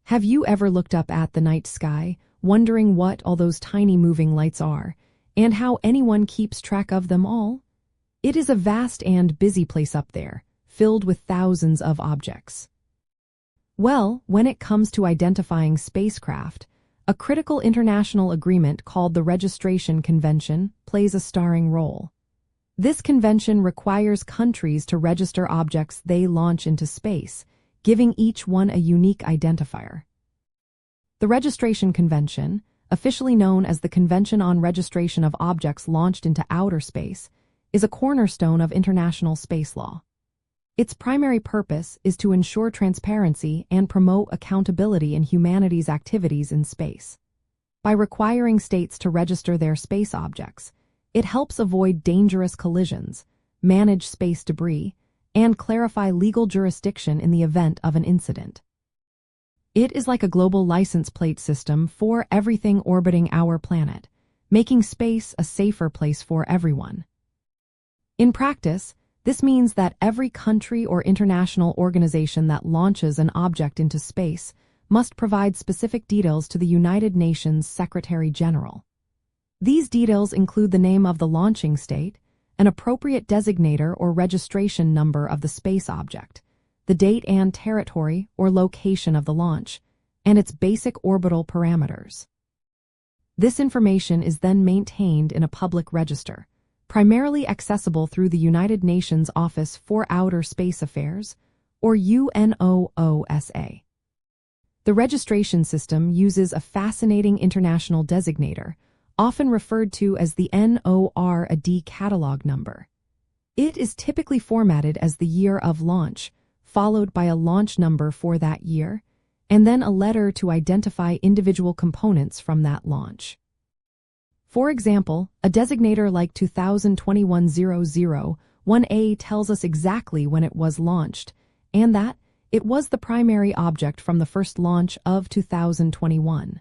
Have you ever looked up at the night sky, wondering what all those tiny moving lights are, and how anyone keeps track of them all? It is a vast and busy place up there, filled with thousands of objects. Well, when it comes to identifying spacecraft, a critical international agreement called the Registration Convention plays a starring role. This convention requires countries to register objects they launch into space, giving each one a unique identifier. The Registration Convention, officially known as the Convention on Registration of Objects Launched into Outer Space, is a cornerstone of international space law. Its primary purpose is to ensure transparency and promote accountability in humanity's activities in space. By requiring states to register their space objects, it helps avoid dangerous collisions, manage space debris, and clarify legal jurisdiction in the event of an incident. It is like a global license plate system for everything orbiting our planet, making space a safer place for everyone. In practice, this means that every country or international organization that launches an object into space must provide specific details to the United Nations Secretary General. These details include the name of the launching state, an appropriate designator or registration number of the space object, the date and territory or location of the launch, and its basic orbital parameters. This information is then maintained in a public register, primarily accessible through the United Nations Office for Outer Space Affairs, or UNOOSA. The registration system uses a fascinating international designator, often referred to as the NORAD catalog number. It is typically formatted as the year of launch, followed by a launch number for that year, and then a letter to identify individual components from that launch. For example, a designator like 2021-00-1A tells us exactly when it was launched, and that it was the primary object from the first launch of 2021.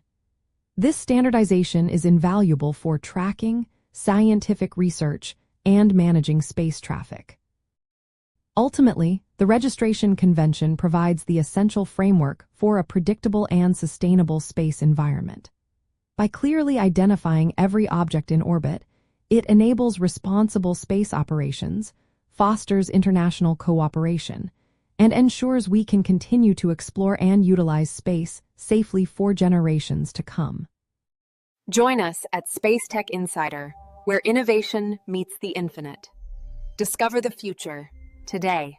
This standardization is invaluable for tracking, scientific research, and managing space traffic. Ultimately, the Registration Convention provides the essential framework for a predictable and sustainable space environment. By clearly identifying every object in orbit, it enables responsible space operations, fosters international cooperation, and ensures we can continue to explore and utilize space safely for generations to come. Join us at Space Tech Insider, where innovation meets the infinite. Discover the future today.